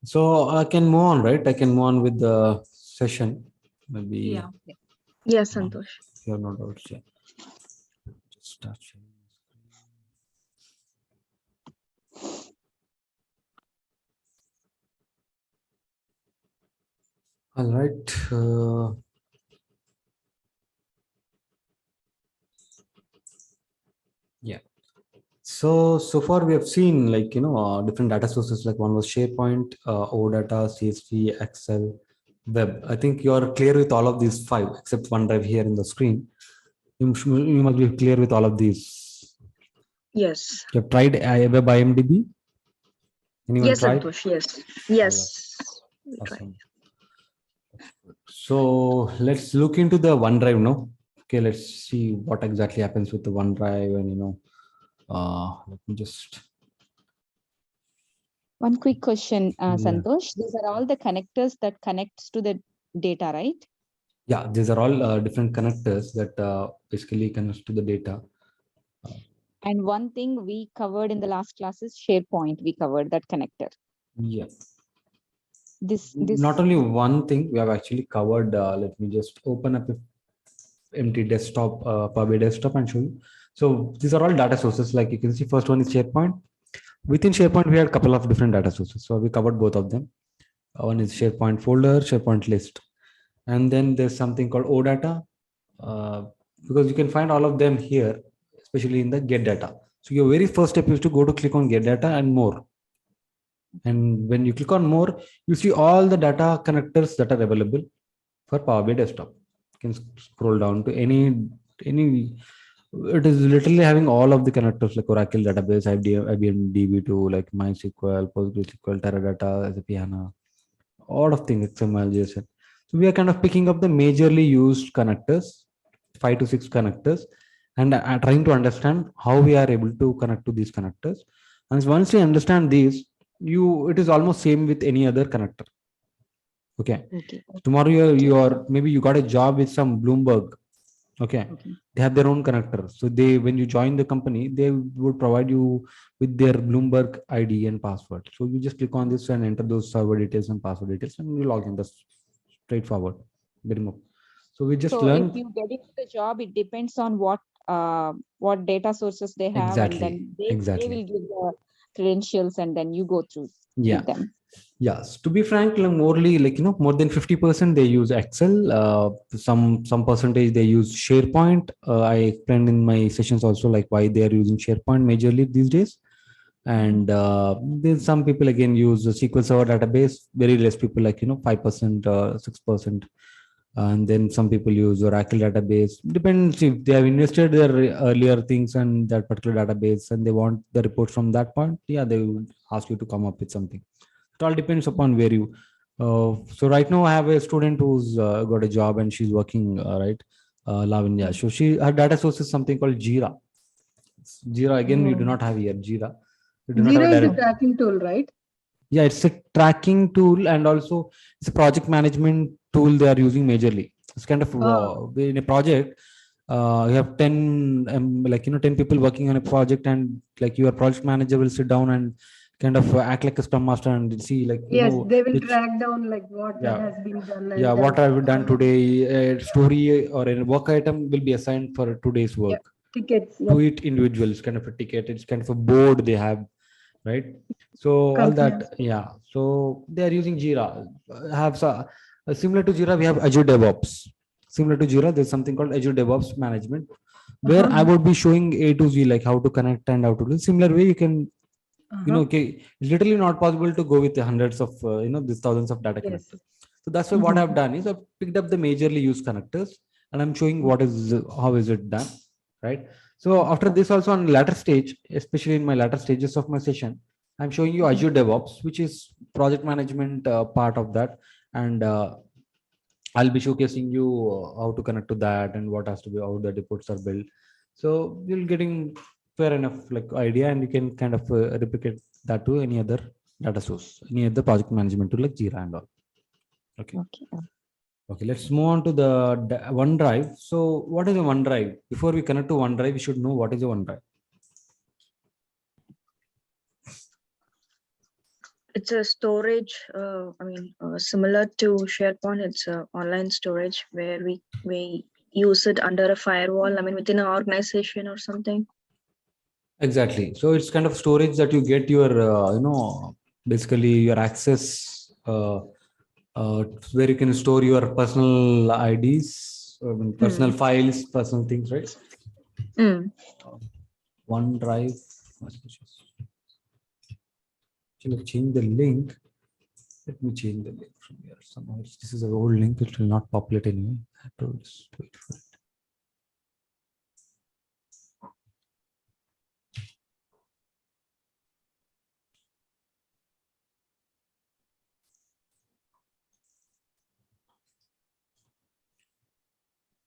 So I can move on, right? I can move on with the session. Maybe Yeah. Yes, uh, Santosh. if you have no doubts. Yeah. Just start sharing. All right. Yeah. So far we have seen different data sources. Like one was SharePoint, OData, CSV, Excel, Web. I think you are clear with all of these five, except OneDrive here in the screen. You must be clear with all of these. Yes. You have tried Web IMDb? Anyone Yes, tried? Santosh. Yes. All right. Yes. We try. Awesome. So let's look into the OneDrive now. Okay, let's see what exactly happens with the OneDrive, and let me just One quick question, yeah. Santosh. These are all the connectors that connects to the data, right? Yeah, these are all different connectors that basically connects to the data. And one thing we covered in the last class is SharePoint. We covered that connector. Yeah. This Not only one thing, we have actually covered. Let me just open up a empty desktop, Power BI desktop, and show you. So these are all data sources. Like you can see, first one is SharePoint. Within SharePoint, we had a couple of different data sources. So we covered both of them. One is SharePoint folder, SharePoint list, and then there's something called OData, because you can find all of them here, especially in the get data. So your very first step is to go to click on get data and more. And when you click on more, you see all the data connectors that are available for Power BI desktop. You can scroll down to any. It is literally having all of the connectors like Oracle database, IBM DB2, like MySQL, PostgreSQL, Teradata, SAP HANA, all of things, XML, JSON. So we are kind of picking up the majorly used connectors, 5 to 6 connectors, and trying to understand how we are able to connect to these connectors. And once you understand these, it is almost same with any other connector. Okay. okay. Tomorrow you are maybe you got a job with some Bloomberg. Okay. They have their own connector. So when you join the company, they would provide you with their Bloomberg ID and password. So you just click on this and enter those server details and password details, and you log in. That's straightforward. Very much. So we just So if learn you get into the job, it depends on what data sources they have, and exactly. then they Exactly. will give the credentials, and then you go through Yeah. with them. Yes, to be frank, morely more than 50% they use Excel. Some percentage they use SharePoint. I explained in my sessions also like why they are using SharePoint majorly these days. And then some people again use the SQL Server Database. Very less people, 5%, 6%. And then some people use Oracle database. Depends if they have invested their earlier things and that particular database, and they want the report from that point. Yeah, they will ask you to come up with something. It all depends upon where you. So right now I have a student who's got a job and she's working right, Lavinya. So her data source is something called Jira. Jira again we do not have here. Jira. We do not have a Jira is a direct. tracking tool, right? Yeah, it's a tracking tool, and also it's a project management tool they are using majorly. It's kind of in a project. You have 10 10 people working on a project, and like your project manager will sit down and kind of act like a scrum master and see Yes, they will which, track down like what yeah, has been done. yeah, And what have we done today. A story or a work item will be assigned for today's work. tickets. To it individuals, kind of a ticket. It's kind of a board they have, right? So all that, yeah. So they are using Jira. Similar to Jira, we have Azure DevOps. Similar to Jira, there's something called Azure DevOps Management, where I would be showing A to Z, like how to connect and how to do. Similar way, you can, okay, it's literally not possible to go with the hundreds of, these thousands of data connectors. So that's why what I've done is I've picked up the majorly used connectors, and I'm showing how is it done, right? So after this, also on latter stage, especially in my latter stages of my session, I'm showing you Azure DevOps, which is project management part of that, and I'll be showcasing you how to connect to that and what has to be, how the reports are built. So you're getting fair enough like idea, and you can kind of replicate that to any other data source, any other project management tool like Jira and all. Okay. Okay, let's move on to the OneDrive. So what is a OneDrive? Before we connect to OneDrive, we should know what is a OneDrive. It's a storage, similar to SharePoint. It's a online storage where we use it under a firewall. I mean, within an organization or something. Exactly. So it's kind of storage that you get your, basically your access, where you can store your personal IDs, personal files, personal things, right? Mm. OneDrive. Actually, change the link. Let me change the link from here. Somehow this is an old link. It will not populate anyway. I have to just wait for it.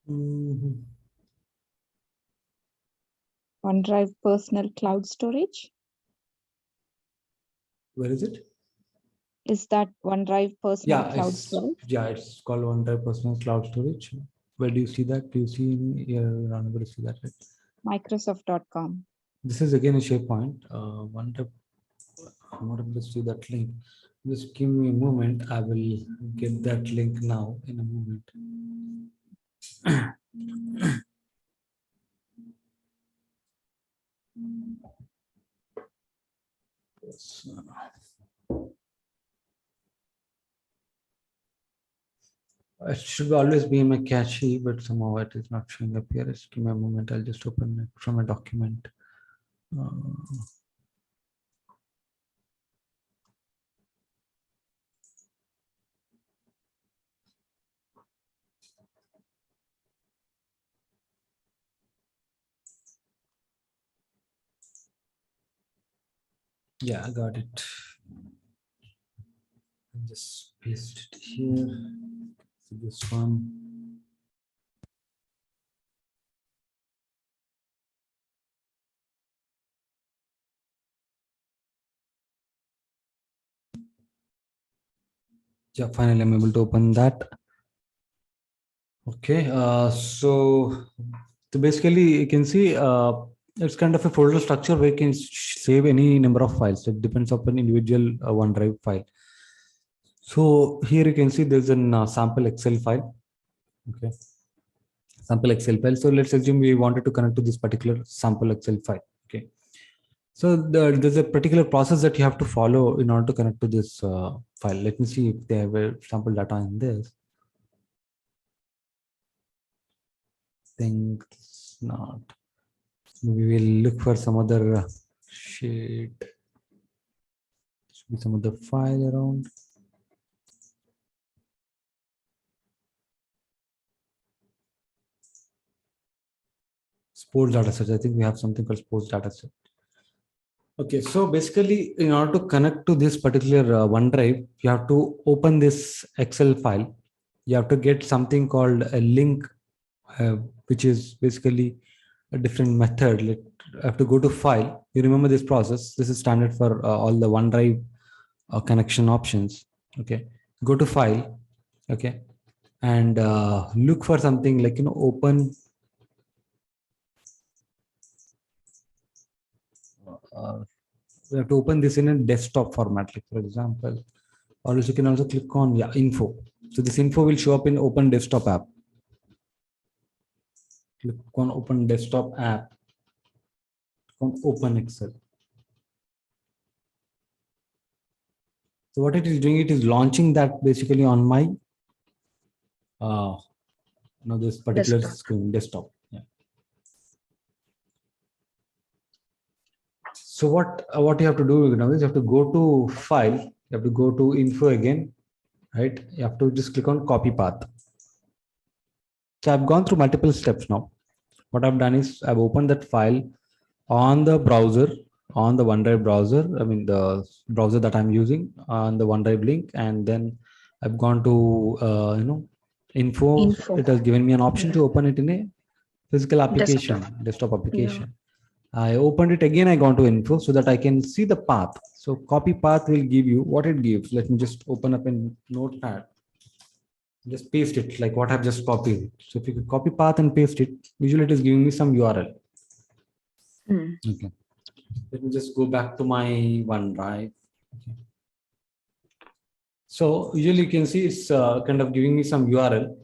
Mhm. OneDrive personal cloud storage. Where is it? Is that OneDrive personal Yeah, cloud storage? it's called OneDrive Personal Cloud Storage. Where do you see that? Do you see you're unable to see that, right? Microsoft.com. This is again a SharePoint. OneDrive. I'm not able to see that link. Just give me a moment. I will get that link now in a moment. Yes. It should always be in my cache, but somehow it is not showing up here. Just give me a moment. I'll just open it from a document. Yeah, I got it. I'll just paste it here. So this one. Yeah, finally I'm able to open that. Okay, so basically you can see it's kind of a folder structure where you can save any number of files. So it depends upon individual OneDrive file. So here you can see there's a sample Excel file. Okay, sample Excel file. So let's assume we wanted to connect to this particular sample Excel file. Okay, so there's a particular process that you have to follow in order to connect to this file. Let me see if they have a sample data in this. Think it's not. Maybe we'll look for some other sheet. Should be some other file around. Sports data set. I think we have something called sports data set. Okay, so basically, in order to connect to this particular OneDrive, you have to open this Excel file. You have to get something called a link, which is basically a different method. You have to go to file. You remember this process. This is standard for all the OneDrive connection options. Okay, go to file. Okay, and look for something like open. We have to open this in a desktop format, like for example, or else you can also click on info. So this info will show up in open desktop app. Click on open desktop app. Click on open Excel. So what it is doing, it is launching that basically on my this particular Desktop. screen, desktop. Yeah. So what you have to do now is you have to go to file. You have to go to info again, right? You have to just click on copy path. So I've gone through multiple steps now. What I've done is I've opened that file on the browser, on the OneDrive browser. I mean the browser that I'm using on the OneDrive link, and then I've gone to info. It has given me an option to open it in a physical application, desktop application. I opened it again. I gone to info so that I can see the path. So copy path will give you what it gives. Let me just open up in Notepad. Just paste it like what I've just copied. So if you could copy path and paste it, usually it is giving me some URL. Okay. Let me just go back to my OneDrive. Okay. So usually you can see it's kind of giving me some URL.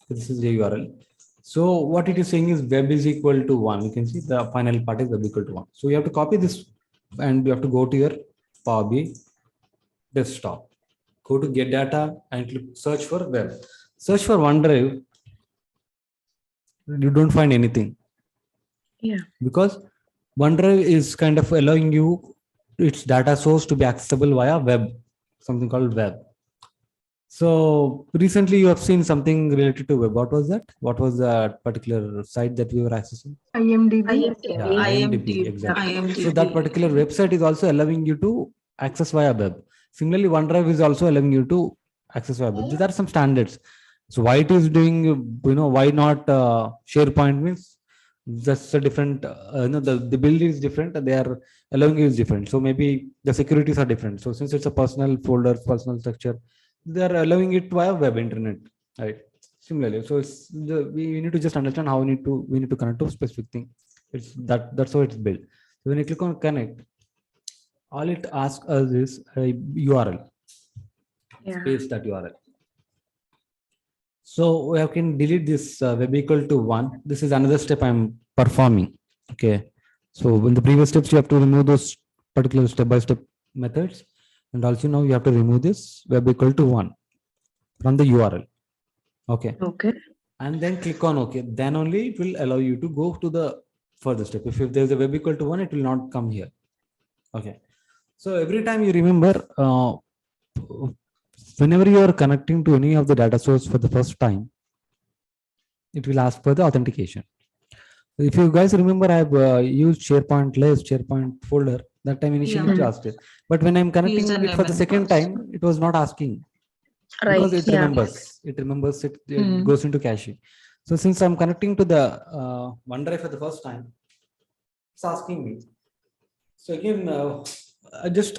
This is the URL. So what it is saying is web is equal to 1. You can see the final part is web equal to 1. So you have to copy this and you have to go to your Power BI desktop. Go to get data and click search for web. Search for OneDrive. You don't find anything. Yeah. Because OneDrive is kind of allowing you its data source to be accessible via web, something called web. So recently you have seen something related to web. What was that? What was that particular site that we were accessing? IMDb. Yeah, IMDb, exactly. So that particular website is also allowing you to access via web. Similarly, OneDrive is also allowing you to access via web. These are some standards. So why it is doing, why not SharePoint means just a different, the build is different. They are allowing you is different. So maybe the securities are different. So since it's a personal folder, personal structure, they are allowing it via web internet, right? Similarly, so it's we need to just understand how we need to connect to a specific thing. It's that's how it's built. So when you click on connect, all it asks us is a URL, Yeah. paste that URL. So we can delete this web equal to 1. This is another step I'm performing. Okay. So in the previous steps, you have to remove those particular step-by-step methods. And also now you have to remove this web equal to 1 from the URL. Okay. Okay. And then click on OK. Then only it will allow you to go to the further step. If there's a web equal to 1, it will not come here. Okay. So every time you remember, whenever you are connecting to any of the data source for the first time, it will ask for the authentication. If you guys remember, I've used SharePoint list, SharePoint folder. That time initially it asked it. But when I'm connecting it for the second time, it was not asking. Right. Because it Yeah. remembers. It goes into cache. So since I'm connecting to the OneDrive for the first time, it's asking me. So again,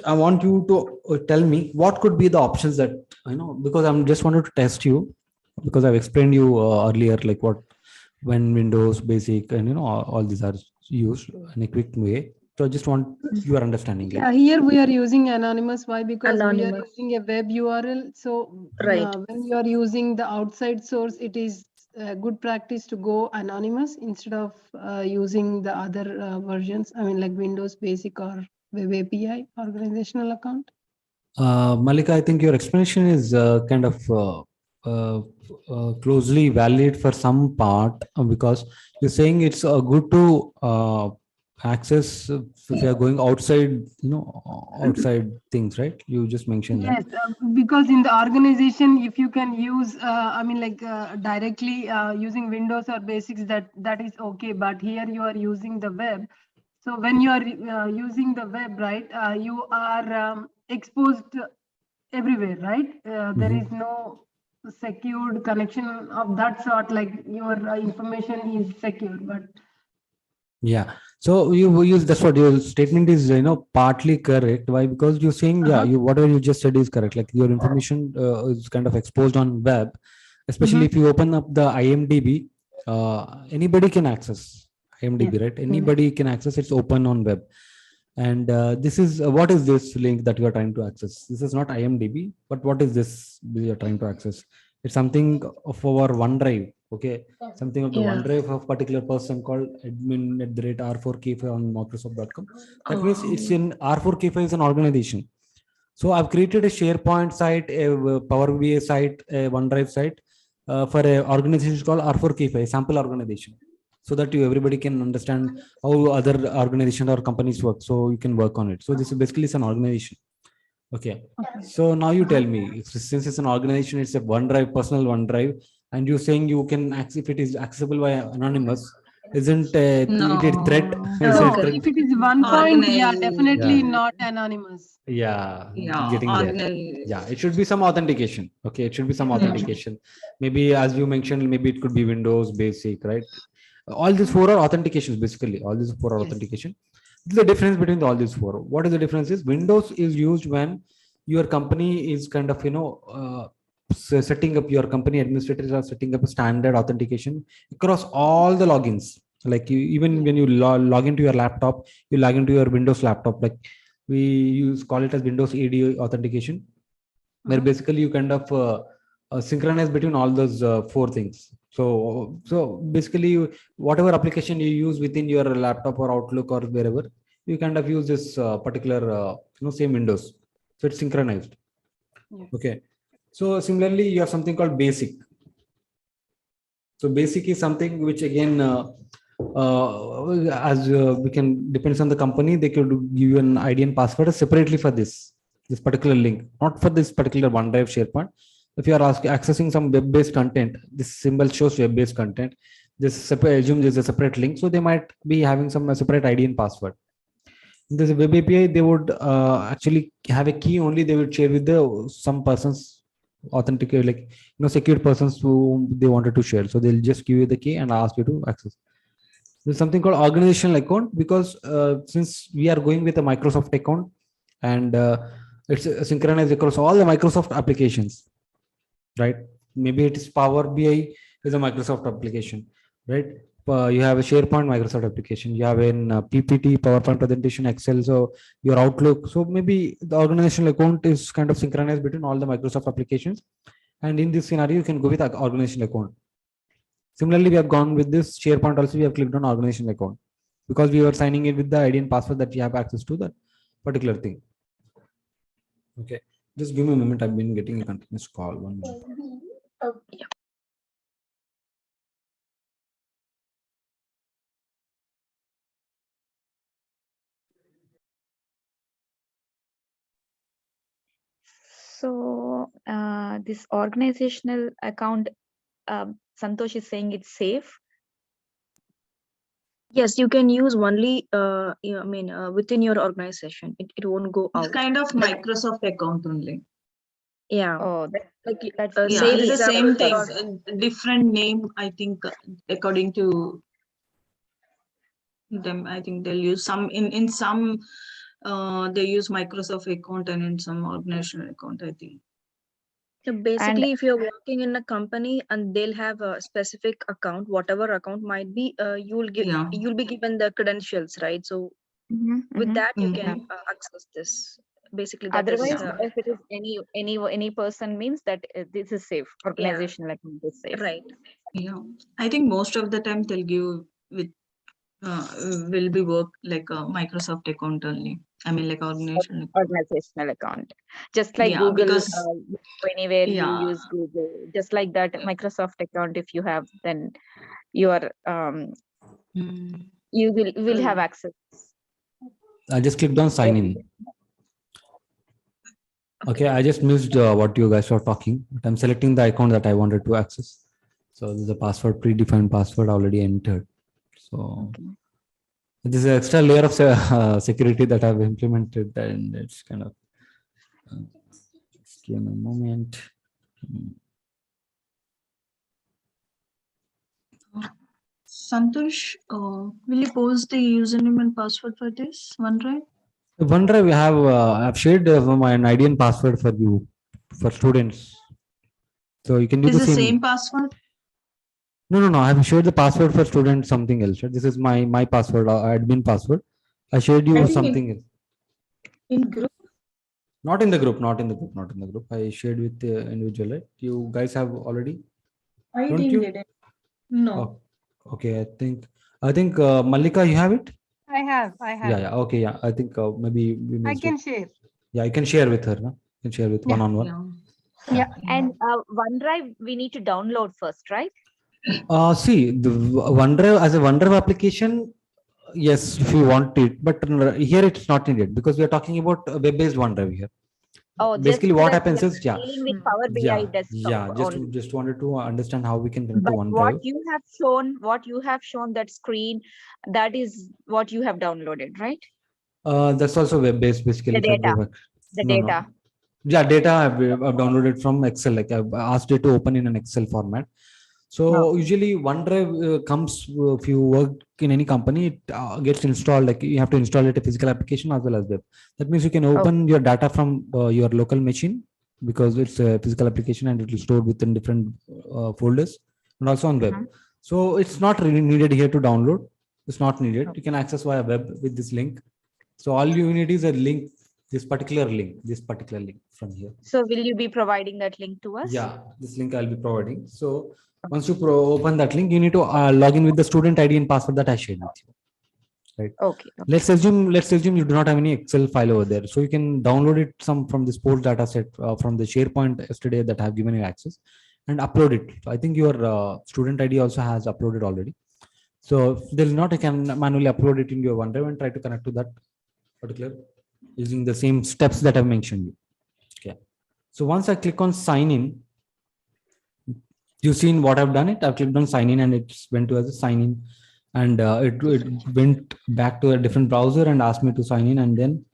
I want you to tell me what could be the options that, because I'm just wanted to test you, because I've explained you earlier, like when Windows basic and all these are used in a quick way. So I just want your understanding. Like, Here we are using anonymous. Why? Because we are Anonymous. using a web URL. So Right. when you are using the outside source, it is a good practice to go anonymous instead of using the other versions. I mean, like Windows Basic or Web API organizational account. Malika, I think your explanation is kind of closely valid for some part, because you're saying it's good to access if you are going outside, outside things, right? You just mentioned that. Yes, because in the organization, if you can use, I mean, like directly using Windows or basics, that is okay. But here you are using the web. So when you are using the web, right, you are exposed everywhere, right? There is no secured connection of that sort, like your information is secure, but Yeah. So you use, that's what your statement is, partly correct. Why? Because you're saying, yeah, you whatever you just said is correct. Like your information is kind of exposed on web, especially if you open up the IMDb, anybody can access IMDb, right? Anybody can access. It's open on web. And this is what is this link that you are trying to access? This is not IMDb, but what is this you are trying to access? It's something of our OneDrive. Okay, something of the Yeah. OneDrive of particular person called admin@r4k5 on Microsoft.com. That means it's in R4K5 is an organization. So I've created a SharePoint site, a Power BI site, a OneDrive site for an organization called R4K5, a sample organization, so that everybody can understand how other organizations or companies work. So you can work on it. So this is basically an organization. Okay. So now you tell me, since it's an organization, it's a OneDrive, personal OneDrive, and you're saying you can access if it is accessible by anonymous, isn't it a threat? Is no, it a threat? if it is one point, yeah, definitely Yeah. not anonymous. Yeah, getting there. Yeah, it should be some authentication. Okay, it should be some authentication. Maybe as you mentioned, maybe it could be Windows basic, right? All these four are authentications, basically. All these four are authentication. The difference between all these four, what is the difference is Windows is used when your company is kind of setting up, your company administrators are setting up a standard authentication across all the logins. Like even when you log into your laptop, you log into your Windows laptop, like we call it as Windows AD authentication. where basically you kind of synchronize between all those four things. So basically, whatever application you use within your laptop or Outlook or wherever, you kind of use this particular same Windows. So it's synchronized. Yes. Okay. So similarly, you have something called basic. So basic is something which again, as we can, depends on the company, they could give you an ID and password separately for this particular link, not for this particular OneDrive SharePoint. If you are accessing some web-based content, this symbol shows web-based content. This separate, assume there's a separate link, so they might be having some separate ID and password. In this web API, they would actually have a key only. They would share with the some persons, authenticate, like secured persons who they wanted to share. So they'll just give you the key and ask you to access. There's something called organizational account, because since we are going with a Microsoft account, and it's synchronized across all the Microsoft applications, right? Maybe it is Power BI is a Microsoft application, right? You have a SharePoint Microsoft application, you have an PPT, PowerPoint presentation, Excel, so your Outlook. So maybe the organizational account is kind of synchronized between all the Microsoft applications. And in this scenario, you can go with an organizational account. Similarly, we have gone with this SharePoint also, we have clicked on organizational account because we were signing it with the ID and password that we have access to that particular thing. Okay, just give me a moment. I've been getting a continuous call. 1 minute. Yeah. So this organizational account, Santosh is saying it's safe. Yes, you can use only, within your organization. It won't go It's out. kind of Microsoft account only. Yeah. Oh, Like that's Yeah, say it's the same example thing. Different name, I think, according to them. I think they'll use some in some. They use Microsoft account, and in some organizational account, I think. So basically, if you're working in a company and they'll have a specific account, whatever account might be, you'll be given the credentials, right? So with that, you can access this. Basically, that is otherwise, if it is any person, means that this is safe. Organizational account is safe. right. Yeah, I think most of the time they'll give with will be work like a Microsoft account only. I mean, like Organizational account, just like Yeah, Google. because Anywhere you yeah. use Google, just like that Microsoft account. If you have, then you are you will have access. I just clicked on sign in. Okay, I just missed what you guys were talking, but I'm selecting the account that I wanted to access. So there's a password, predefined password already entered. So this is an extra layer of security that I've implemented, and it's kind of just give me a moment. Santosh, will you post the username and password for this OneDrive? OneDrive, I've shared my ID and password for you, for students. So you can do Is the same. password? No. I have shared the password for student something else. Right? This is my password, admin password. I shared you something else. In group? Not in the group. I shared with the individual. Right? You guys have already. I Don't didn't you? get it. No. Oh, okay, I think Malika, you have it. I have. Yeah. Okay, yeah. I think maybe we I missed can it. share. Yeah, I can share with her. No? You can share with one-on-one. Yeah. And OneDrive we need to download first, right? See, the OneDrive as a OneDrive application, yes, if you want it, but here it's not needed because we are talking about a web-based OneDrive here. Oh, Basically, just what that happens we are is, dealing with Power BI desktop only. just wanted to understand how we can connect to But what OneDrive. you have shown that screen, that is what you have downloaded, right? That's also web-based, basically. The data. Data. Yeah, data I've downloaded from Excel. Like I've asked it to open in an Excel format. So usually OneDrive comes if you work in any company, it gets installed. Like you have to install it a physical application as well as web. That means you can open your data from your local machine because it's a physical application and it will store within different folders and also on web. So it's not really needed here to download. It's not needed. You can access via web with this link. So all you need is a link this particular link from here. So will you be providing that link to us? Yeah, this link I'll be providing. So once you open that link, you need to log in with the student ID and password that I shared with you. Right. Okay. Let's assume you do not have any Excel file over there. So you can download it from the sports data set from the SharePoint yesterday that I have given you access and upload it. So I think your student ID also has uploaded already. So if there is not, you can manually upload it in your OneDrive and try to connect to that particular using the same steps that I've mentioned you. Okay. So once I click on sign in, you've seen what I've done it. I've clicked on sign in and it went to as a sign in, and it went back to a different browser and asked me to sign in, and then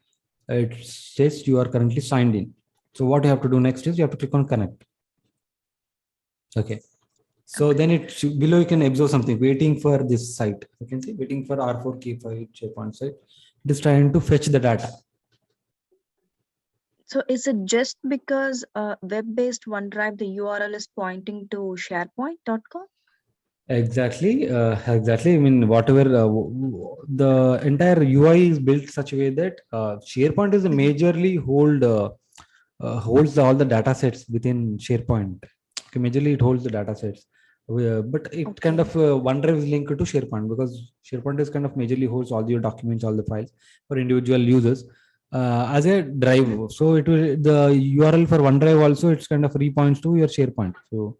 it says you are currently signed in. So what you have to do next is you have to click on connect. Okay. So then below you can observe something waiting for this site. You can see waiting for R4K5 SharePoint site. It is trying to fetch the data. So is it just because web-based OneDrive, the URL is pointing to sharepoint.com? Exactly. Exactly. I mean, whatever the entire UI is built such a way that SharePoint is a majorly holds all the data sets within SharePoint. Okay, majorly it holds the data sets. But it kind of OneDrive is linked to SharePoint because SharePoint is kind of majorly holds all your documents, all the files for individual users as a drive. So it will the URL for OneDrive also it's kind of repoints to your SharePoint. So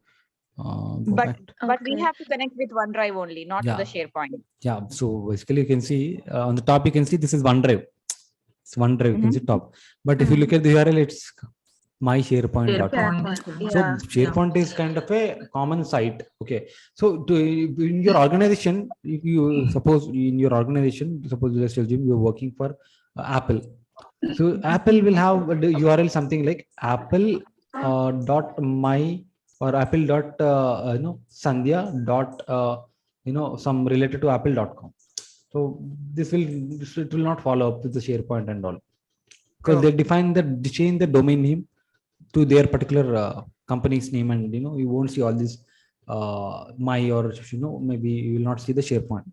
but we have to connect with OneDrive only, not to the SharePoint. Yeah. So basically, you can see on the top you can see this is OneDrive. It's OneDrive. You can see top. But if you look at the URL, it's my SharePoint.com. So SharePoint is kind of a common site. Okay. So in your organization, if you suppose let's assume you're working for Apple. So Apple will have the URL something like apple dot my or apple dot Sandhya dot some related to apple.com. So it will not follow up with the SharePoint and all because they change the domain name to their particular company's name, and you won't see all this my or maybe you will not see the SharePoint.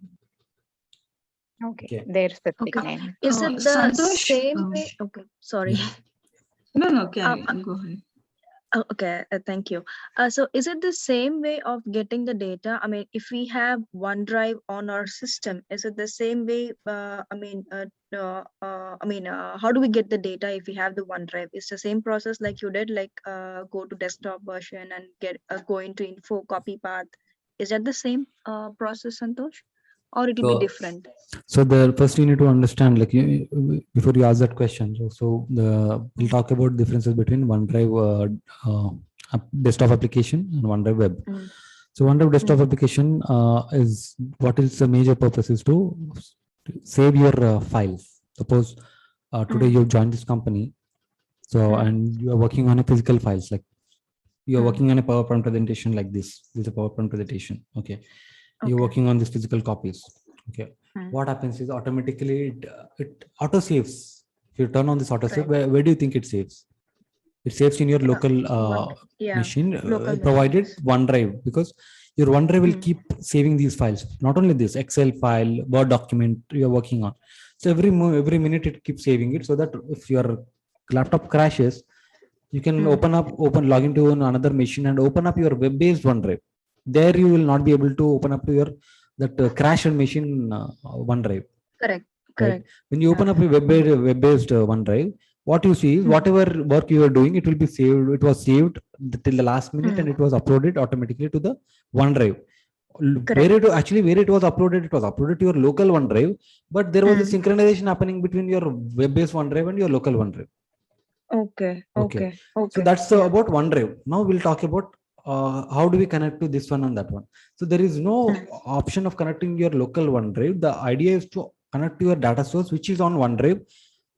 Okay. Their specific name. Is it the same way? Okay, sorry. No, go ahead. Okay, thank you. So is it the same way of getting the data? I mean, if we have OneDrive on our system, is it the same way? How do we get the data if we have the OneDrive? It's the same process like you did, like go to desktop version and go into info, copy path. Is that the same process, Santosh? Or it will be different? So the first you need to understand, like before you ask that question. We'll talk about differences between OneDrive desktop application and OneDrive web. So OneDrive desktop application is what is the major purpose is to save your files. Suppose today you've joined this company, so and you are working on a physical files, like you are working on a PowerPoint presentation like this. This is a PowerPoint presentation. Okay. You're working on these physical copies. Okay. What happens is automatically it auto saves. If you turn on this auto save, where do you think it saves? It saves in your local machine, provided OneDrive, because your OneDrive will keep saving these files. Not only this Excel file, Word document you're working on. So every minute it keeps saving it, so that if your laptop crashes, you can log into another machine and open up your web-based OneDrive. There you will not be able to open up to your crashed machine OneDrive. Correct. Right? When you open up a web-based OneDrive, what you see is whatever work you are doing, it will be saved. It was saved till the last minute and it was uploaded automatically to the OneDrive. Where it was uploaded to your local OneDrive, but there was a synchronization happening between your web-based OneDrive and your local OneDrive. Okay. So that's about OneDrive. Now we'll talk about how do we connect to this one and that one. So there is no option of connecting your local OneDrive. The idea is to connect to your data source, which is on OneDrive,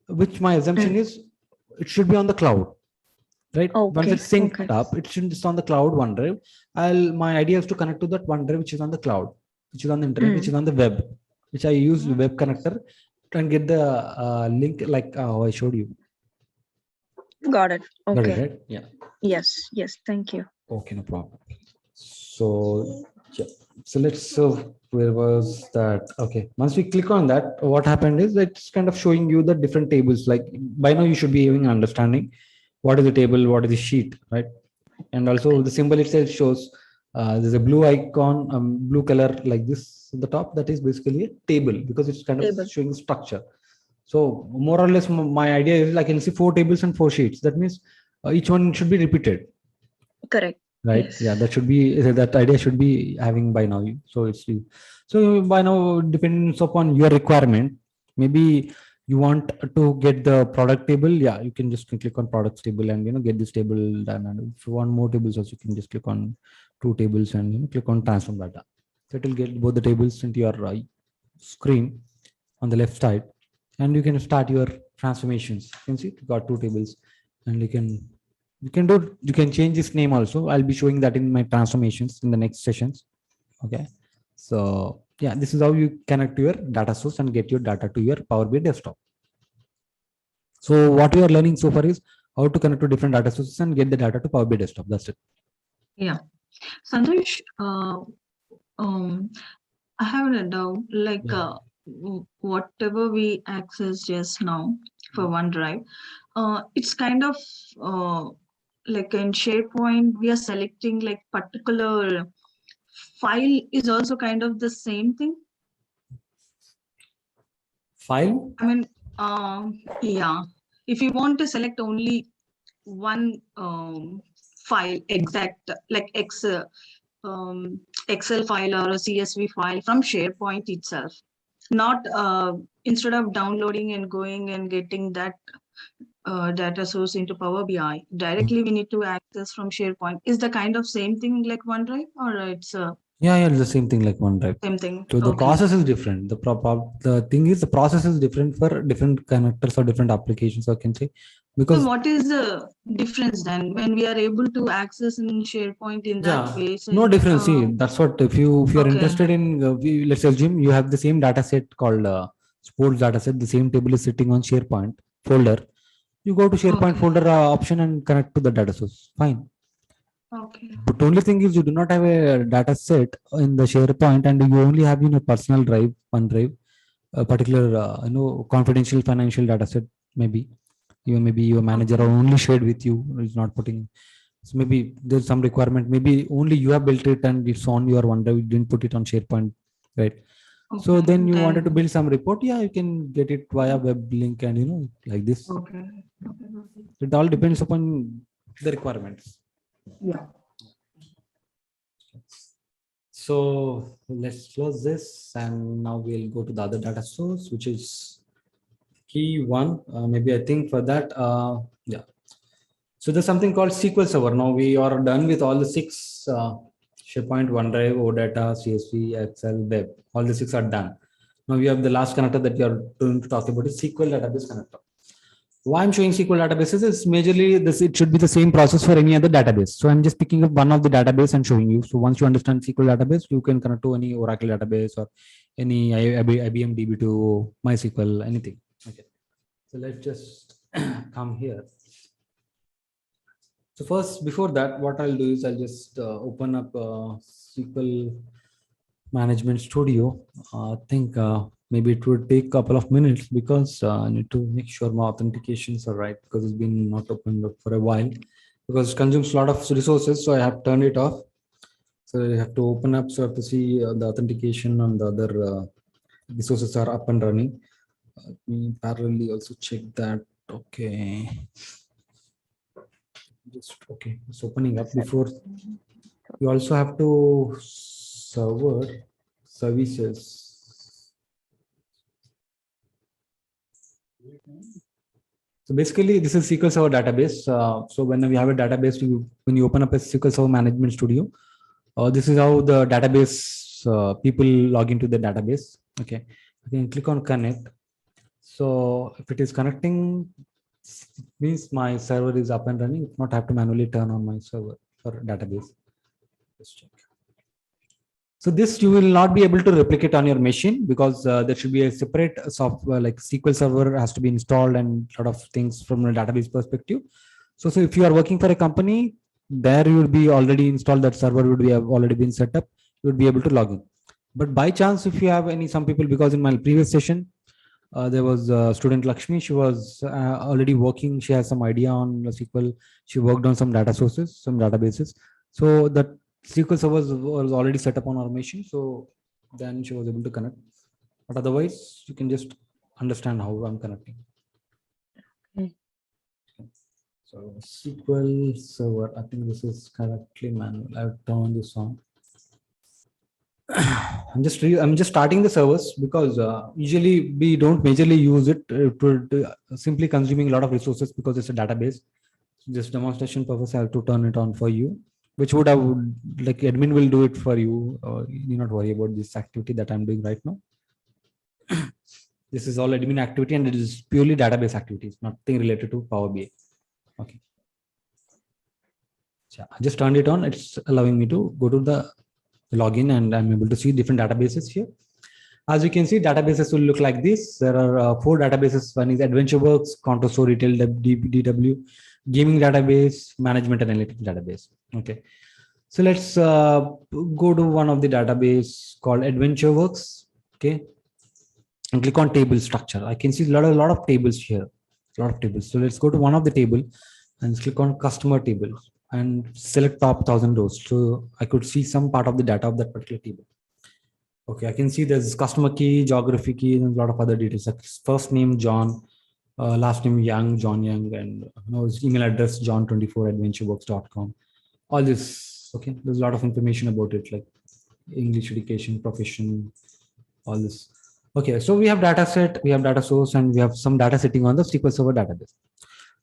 which my assumption is it should be on the cloud, right? Once it's synced up, it should be on the cloud OneDrive. My idea is to connect to that OneDrive, which is on the cloud, which is on the internet, which is on the web, which I use web connector and get the link like how I showed you. Got it. Okay. Got it, right? Yeah. Yes. Thank you. Okay, no problem. So Yeah. So let's, so where was that? Okay. Once we click on that, what happened is it's kind of showing you the different tables. Like by now you should be having an understanding what is the table, what is the sheet, right? And also the symbol itself shows there's a blue icon, blue color like this at the top. That is basically a table because it's kind of Table. showing structure. So more or less, my idea is like I can see 4 tables and 4 sheets. That means each one should be repeated, Correct. right? Yes. Yeah, that should be, that idea should be having by now. So it's, so by now depends upon your requirement. Maybe you want to get the product table. Yeah, you can just click on products table and get this table done. And if you want more tables also, you can just click on 2 tables and click on transform data. So it will get both the tables into your screen on the left side, and you can start your transformations. You can see you got 2 tables, and you can change this name also. I'll be showing that in my transformations in the next sessions. Okay. So yeah, this is how you connect to your data source and get your data to your Power BI desktop. So what we are learning so far is how to connect to different data sources and get the data to Power BI desktop. That's it. Yeah. Santosh, I have a doubt, like whatever we access just now for OneDrive, it's kind of like in SharePoint, we are selecting like particular file is also kind of the same thing. File? I mean, yeah, if you want to select only one file, exact like Excel file or a CSV file from SharePoint itself, not instead of downloading and going and getting that data source into Power BI, directly we need to access from SharePoint. Is the kind of same thing like OneDrive, or it's Yeah, it's the same thing like OneDrive. same thing? So the process is different. The thing is, the process is different for different connectors or different applications, I can say. Because so what is the difference then when we are able to access in SharePoint in that way? So, no difference. See, that's what, if you are interested in, let's assume you have the same data set called sports data set. The same table is sitting on SharePoint folder. You go to SharePoint folder option and connect to the data source. Fine. Okay. But the only thing is you do not have a data set in the SharePoint, and you only have in a personal drive, OneDrive, a particular confidential financial data set. Maybe your manager only shared with you, is not putting. So maybe there's some requirement. Maybe only you have built it and it's on your OneDrive. You didn't put it on SharePoint, right? So then you wanted to build some report. Yeah, you can get it via web link and like this. Okay. It all depends upon the requirements. Yeah. So let's close this, and now we'll go to the other data source, which is key one. Maybe I think for that, yeah. So there's something called SQL Server. Now we are done with all the 6 SharePoint, OneDrive, OData, CSV, Excel, Web. All the 6 are done. Now we have the last connector that we are going to talk about is SQL Database connector. Why I'm showing SQL databases is majorly this. It should be the same process for any other database. So I'm just picking up one of the database and showing you. So once you understand SQL database, you can connect to any Oracle database or any IBM DB2, MySQL, anything. Okay. So let's just come here. So first, before that, what I'll do is I'll just open up SQL Management Studio. I think maybe it would take a couple of minutes because I need to make sure my authentications are right, because it's been not opened up for a while, because it consumes a lot of resources. So I have turned it off. So I have to open up. So I have to see the authentication and the other resources are up and running. Let me parallelly also check that. Okay. Just okay. It's opening up. Before you also have to server services. So basically, this is SQL Server Database. So when we have a database, when you open up a SQL Server Management Studio, this is how the database people log into the database. Okay, I can click on connect. So if it is connecting, it means my server is up and running. If not, I have to manually turn on my server for database. Let's check. So this you will not be able to replicate on your machine, because there should be a separate software, like SQL Server has to be installed and a lot of things from a database perspective. So if you are working for a company, there you will be already installed, that server would be already been set up. you would be able to log in. But by chance, if you have some people, because in my previous session, there was student Lakshmi, she was already working, she has some idea on SQL, she worked on some data sources, some databases. So that SQL Server was already set up on automation, so then she was able to connect. But otherwise, you can just understand how I'm connecting. Okay. So SQL Server, I think this is correctly manual. I've turned this on. I'm just starting the servers because usually we don't majorly use it. It would simply consuming a lot of resources because it's a database. Just demonstration purpose, I have to turn it on for you, which would have like admin will do it for you. You need not worry about this activity that I'm doing right now. This is all admin activity and it is purely database activities, nothing related to Power BI. Okay. So I just turned it on. It's allowing me to go to the login and I'm able to see different databases here. As you can see, databases will look like this. There are 4 databases. One is AdventureWorks, Counter Retail DW, Gaming Database, Management Analytics Database. Okay. So let's go to one of the database called AdventureWorks. Okay. And click on table structure. I can see a lot of tables here. A lot of tables. So let's go to one of the table and click on customer tables and select top 1000 rows. So I could see some part of the data of that particular table. Okay, I can see there's customer key, geography key, and a lot of other details like first name John, last name Young, John Young, and his email address john24@adventureworks.com. All this. Okay, there's a lot of information about it, like English education, profession, all this. Okay, so we have data set, we have data source, and we have some data sitting on the SQL Server database.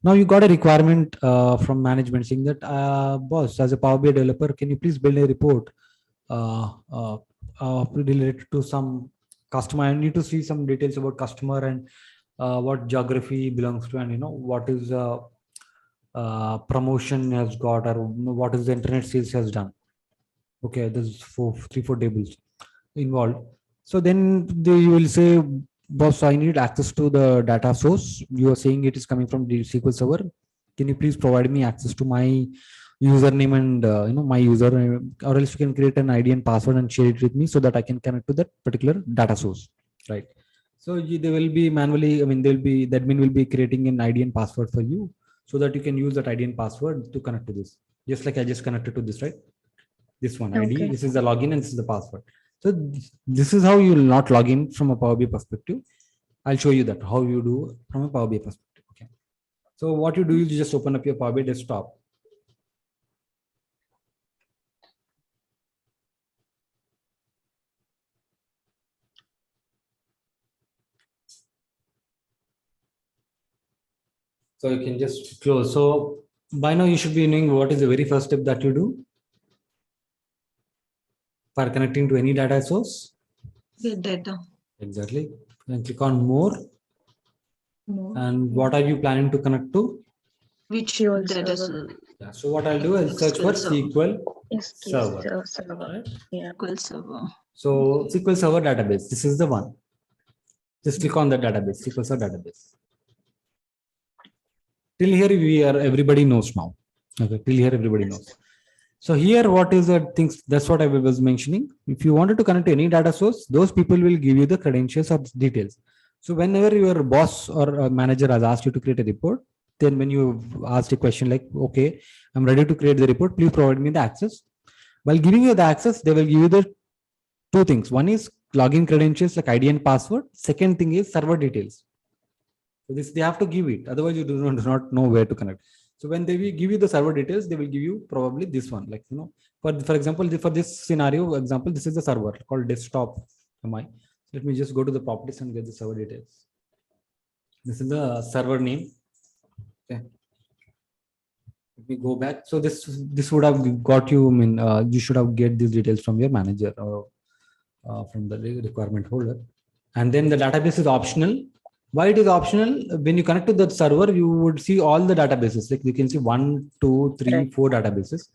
Now you got a requirement from management saying that, boss, as a Power BI developer, can you please build a report related to some customer? I need to see some details about customer and what geography belongs to, and what is promotion has got, or what is the internet sales has done. Okay, there's 3-4 tables involved. So then you will say, boss, I need access to the data source. You are saying it is coming from the SQL Server. Can you please provide me access to my username and my user, or else you can create an ID and password and share it with me so that I can connect to that particular data source, right? So they will be manually, the admin will be creating an ID and password for you so that you can use that ID and password to connect to this. Just like I just connected to this, right? This one ID, Okay. this is the login and this is the password. So this is how you will not log in from a Power BI perspective. I'll show you that how you do from a Power BI perspective. Okay. So what you do is you just open up your Power BI desktop. So you can just close. So by now you should be knowing what is the very first step that you do for connecting to any data source. Get data. Exactly. Then click on more. More. And what are you planning to connect to? Which SQL data Server. Yeah. So what I'll do is search for SQL Server. Right? Yeah. SQL Server. So SQL Server Database. This is the one. Just click on the database, SQL Server Database. Till here everybody knows now. Okay, till here everybody knows. So here, what is the things? That's what I was mentioning. If you wanted to connect to any data source, those people will give you the credentials or details. So whenever your boss or a manager has asked you to create a report, then when you asked a question like, okay, I'm ready to create the report, please provide me the access. While giving you the access, they will give you the 2 things. One is login credentials like ID and password. Second thing is server details. So this they have to give it. Otherwise, you do not know where to connect. So when they will give you the server details, they will give you probably this one. Like, for example, for this scenario example, this is the server called desktop. Let me just go to the properties and get the server details. This is the server name. Okay. Let me go back. So this would have got you. You should have get these details from your manager or from the requirement holder. And then the database is optional. Why it is optional? When you connect to the server, you would see all the databases. Like you can see 1, 2, 3, 4 databases.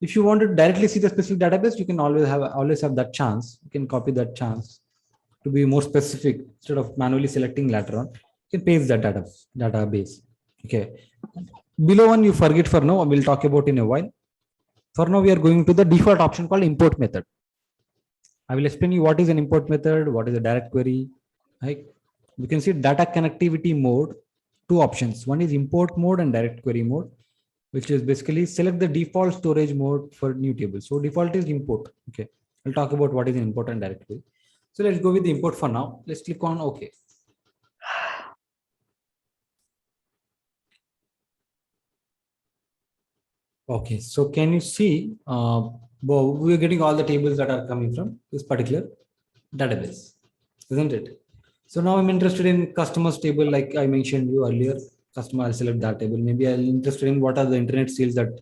If you want to directly see the specific database, you can always have that chance. You can copy that chance to be more specific instead of manually selecting later on. You can paste that database. Okay. Below one, you forget for now. We'll talk about in a while. For now, we are going to the default option called import method. I will explain you what is an import method, what is a direct query. Right? You can see data connectivity mode, two options. One is import mode and direct query mode, which is basically select the default storage mode for new table. So default is import. Okay. I'll talk about what is an import and direct query. So let's go with the import for now. Let's click on OK. Okay, so can you see, we're getting all the tables that are coming from this particular database, isn't it? So now I'm interested in customers table, like I mentioned you earlier. Customer, I'll select that table. Maybe I'll interested in what are the internet sales that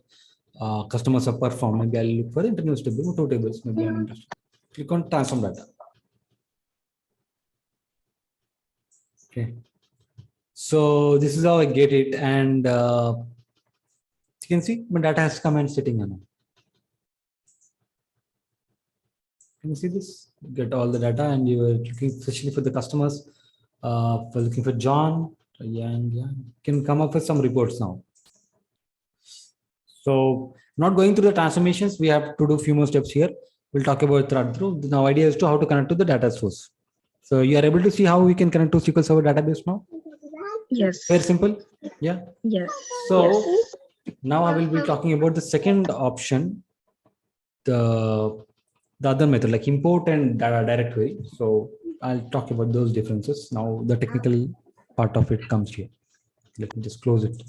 customers have performed. Maybe I'll look for the internet table, two tables. Maybe I'm interested. Click on transform data. Okay. So this is how I get it, and you can see my data has come and sitting on it. Can you see this? Get all the data, and you are looking especially for the customers. For looking for John, can come up with some reports now. So not going through the transformations, we have to do a few more steps here. We'll talk about that through. Now idea is to how to connect to the data source. So you are able to see how we can connect to SQL Server Database now? Yes. Very simple. Yeah. Yes. So now I will be talking about the second option, the other method like import and direct query. So I'll talk about those differences. Now the technical part of it comes here. Let me just close it.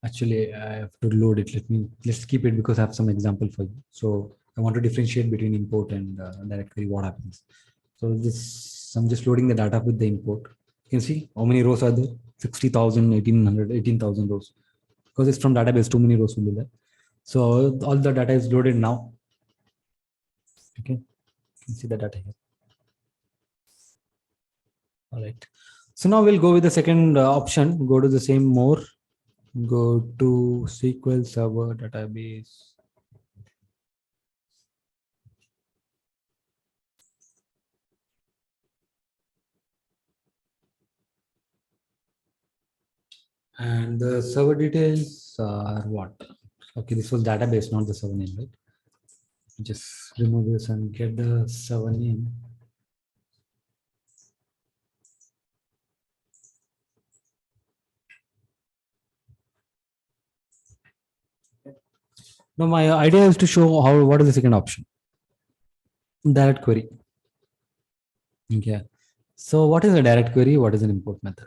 Actually, I have to load it. Let's keep it because I have some example for you. So I want to differentiate between import and direct query. What happens? So this, I'm just loading the data with the import. You can see how many rows are there? 60,000, 1,800, 18,000 rows. Because it's from database, too many rows will be there. So all the data is loaded now. Okay, you can see the data here. All right. So now we'll go with the second option. Go to the same more. Go to SQL Server Database. And the server details are what? Okay, this was database, not the server name, right? Just remove this and get the server name. Now my idea is to show how, what is the second option? Direct query. Okay. So what is a direct query? What is an import method?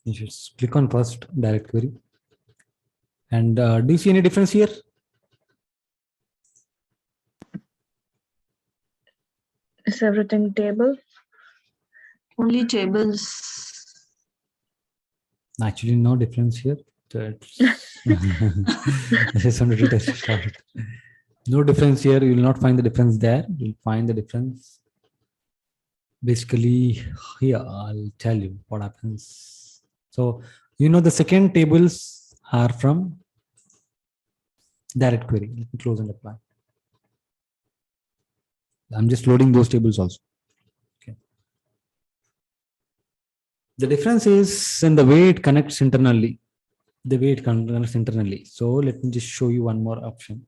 You should click on first direct query. And do you see any difference here? Is everything table? Only tables. Actually, no difference here. I just wanted to test it out. No difference here. You will not find the difference there. You'll find the difference. Basically, here I'll tell you what happens. So, you know, the second tables are from direct query. Let me close and apply. I'm just loading those tables also. Okay. The difference is in the way it connects internally. The way it connects internally. So let me just show you one more option.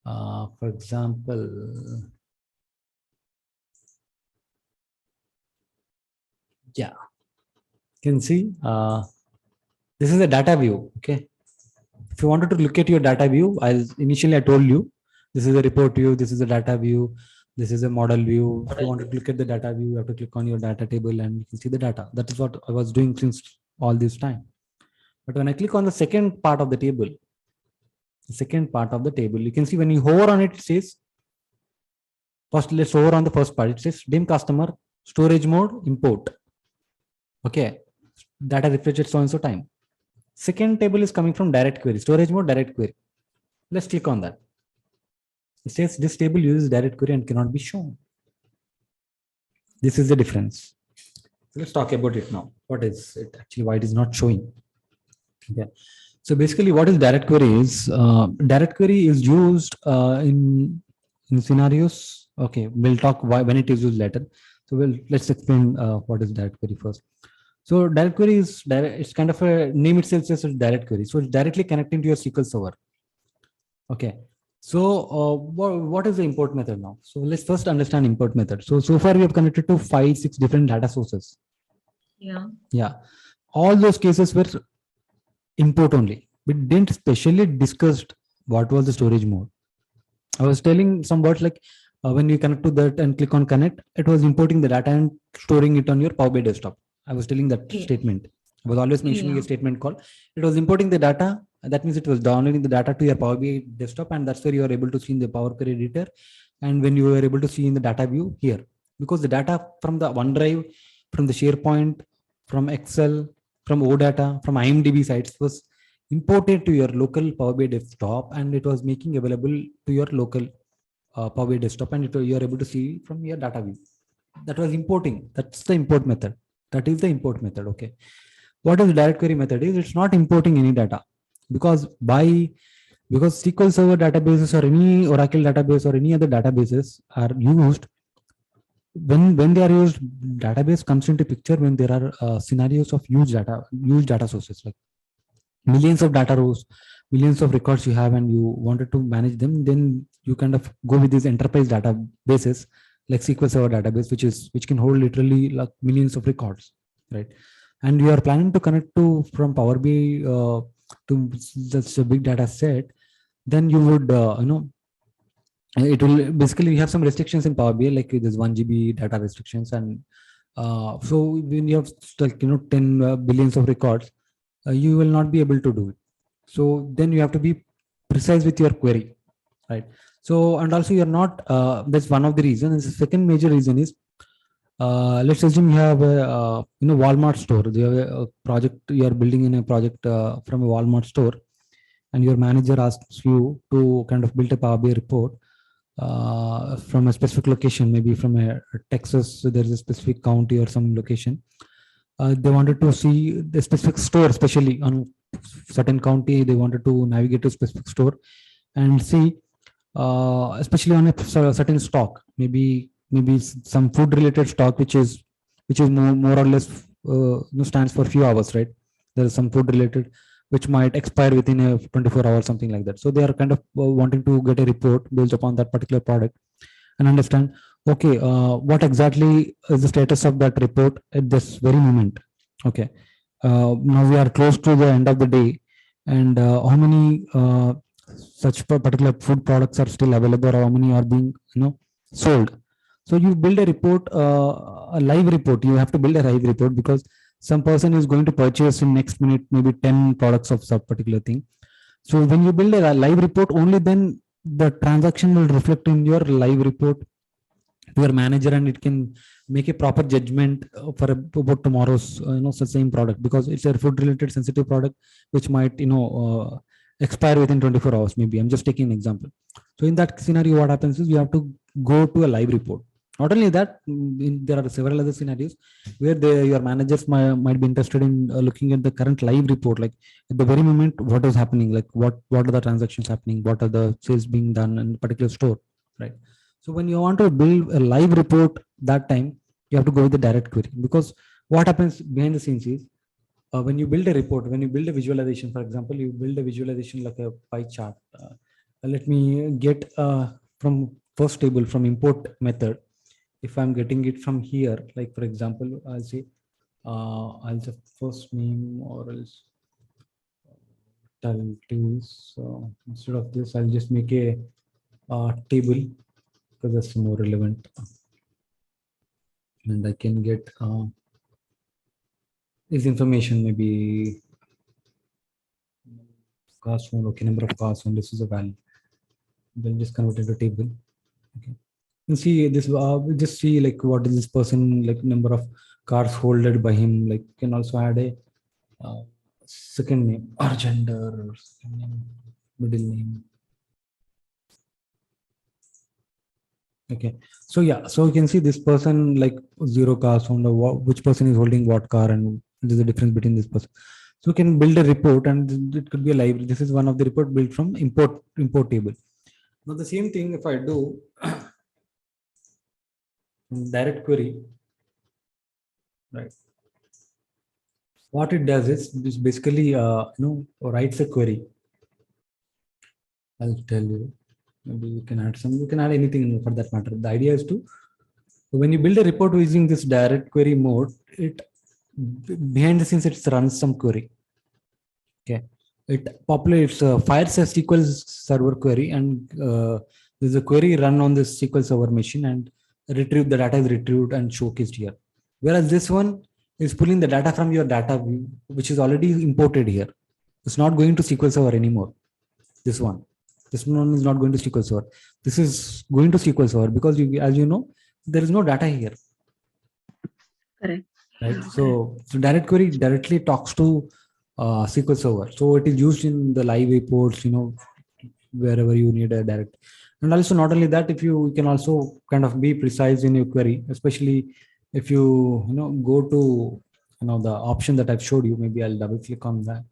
For example, yeah, you can see this is a data view. Okay, if you wanted to look at your data view, initially I told you this is a report view, this is a data view, this is a model view. If you want to look at the data view, you have to click on your data table and you can see the data. That is what I was doing since all this time. But when I click on the second part of the table, you can see when you hover on it, it says, first let's hover on the first part. It says dim customer, storage mode, import. Okay, data refresh at so and so time. Second table is coming from direct query, storage mode, direct query. Let's click on that. It says this table uses direct query and cannot be shown. This is the difference. So let's talk about it now. What is it actually? Why it is not showing? Okay. So basically, what is direct query is direct query is used in scenarios. Okay, we'll talk why when it is used later. So let's explain what is direct query first. So direct query is it's kind of a name itself says it's direct query. So it's directly connecting to your SQL Server. Okay. So what is the import method now? So let's first understand import method. So far we have connected to 5-6 different data sources. Yeah. All those cases were import only. We didn't specially discussed what was the storage mode. I was telling some words like when you connect to that and click on connect, it was importing the data and storing it on your Power BI desktop. I was telling that statement. I was always mentioning a statement called, it was importing the data. That means it was downloading the data to your Power BI desktop, and that's where you are able to see in the Power Query editor. And when you were able to see in the data view here, because the data from the OneDrive, from the SharePoint, from Excel, from OData, from IMDb sites was imported to your local Power BI desktop, and it was making available to your local Power BI desktop, and you are able to see from your data view. That was importing. That's the import method. That is the import method. Okay. What is the direct query method is? It's not importing any data because SQL Server databases or any Oracle database or any other databases are used. When they are used, database comes into picture when there are scenarios of huge data sources, like millions of data rows, millions of records you have, and you wanted to manage them. Then you kind of go with these enterprise databases like SQL Server database, which can hold literally like millions of records, right? And you are planning to connect to from Power BI to such a big data set, then you would it will basically have some restrictions in Power BI, like there's 1 GB data restrictions, and so when you have like 10 billions of records, you will not be able to do it. So then you have to be precise with your query, right? So, and also you're not that's one of the reasons. The second major reason is let's assume you have a Walmart store. You have a project, you are building in a project from a Walmart store, and your manager asks you to kind of build a Power BI report from a specific location, maybe from a Texas. So there's a specific county or some location. They wanted to see the specific store, especially on certain county. They wanted to navigate to a specific store and see, especially on a certain stock, maybe some food related stock, which is more or less stands for few hours, right? There is some food related which might expire within a 24 hours, something like that. So they are kind of wanting to get a report based upon that particular product and understand, okay, what exactly is the status of that report at this very moment. Okay, now we are close to the end of the day, and how many such particular food products are still available, or how many are being sold. So you build a report, a live report. You have to build a live report because some person is going to purchase in next minute maybe 10 products of some particular thing. So when you build a live report, only then the transaction will reflect in your live report to your manager, and it can make a proper judgment for about tomorrow's the same product, because it's a food related sensitive product which might expire within 24 hours. Maybe I'm just taking an example. So in that scenario, what happens is you have to go to a live report. Not only that, there are several other scenarios where your managers might be interested in looking at the current live report, like at the very moment what is happening, like what are the transactions happening, what are the sales being done in a particular store, right? So when you want to build a live report, that time you have to go with the direct query, because what happens behind the scenes is when you build a report, when you build a visualization, for example, you build a visualization like a pie chart. Let me get from first table from import method. If I'm getting it from here, like for example, I'll say I'll just first name, or else titles. So instead of this, I'll just make a table, because that's more relevant, and I can get this information, maybe cars owned. Okay, number of cars owned, this is a value. Then just convert it to table. Okay, and see this. We just see like what is this person, like number of cars holded by him. Like can also add a second name or gender, or second name, middle name. Okay, so yeah, so you can see this person like 0 cars owned, which person is holding what car, and there's a difference between this person. So you can build a report, and it could be a library. This is one of the report built from import table. Now the same thing if I do direct query, right? What it does is basically, writes a query. I'll tell you. Maybe you can add some. You can add anything for that matter. The idea is to, when you build a report using this direct query mode, it behind the scenes it runs some query. Okay, it populates, fires a SQL Server query, and there's a query run on this SQL Server machine, and retrieve the data is retrieved and showcased here. Whereas this one is pulling the data from your data view, which is already imported here. It's not going to SQL Server anymore. This one is not going to SQL Server. This is going to SQL Server because as you know, there is no data here. Correct. Right. So direct query directly talks to SQL Server. So it is used in the live reports, wherever you need a direct. And also not only that, if you can also kind of be precise in your query, especially if you go to the option that I've showed you. Maybe I'll double click on that.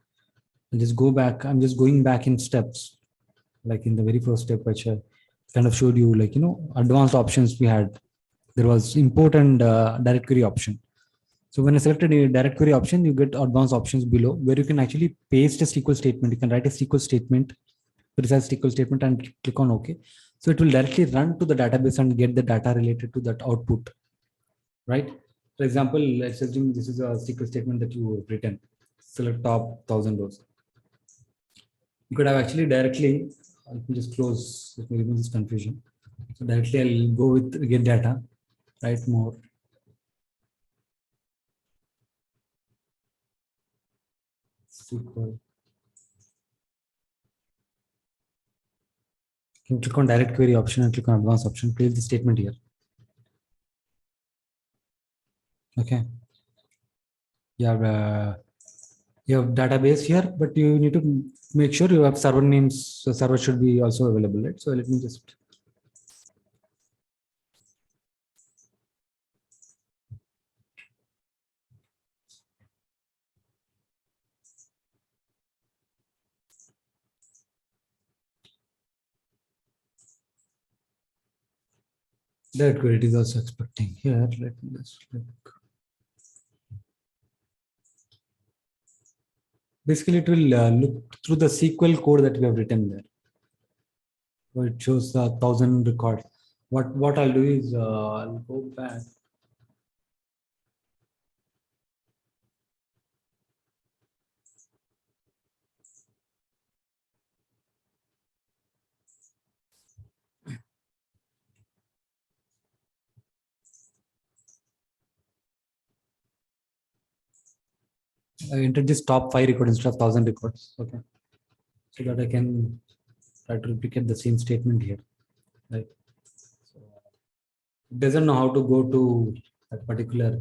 I'll just go back. I'm just going back in steps, like in the very first step, which I kind of showed you, advanced options we had. There was import and direct query option. So when I selected a direct query option, you get advanced options below, where you can actually paste a SQL statement. You can write a SQL statement, precise SQL statement, and click on OK. So it will directly run to the database and get the data related to that output, right? For example, let's assume this is a SQL statement that you have written. Select top 1,000 rows. You could have actually directly, let me just close, let me remove this confusion. So directly I'll go with get data, write more. SQL. You can click on direct query option and click on advanced option, place the statement here. Okay. You have database here, but you need to make sure you have server names. So server should be also available, right? So let me just. Direct query, it is also expecting here. Let me just look. Basically, it will look through the SQL code that we have written there. So it shows 1,000 records. What I'll do is I'll go back. I entered this top 5 records instead of 1,000 records. Okay. So that I can try to replicate the same statement here. Right. So it doesn't know how to go to that particular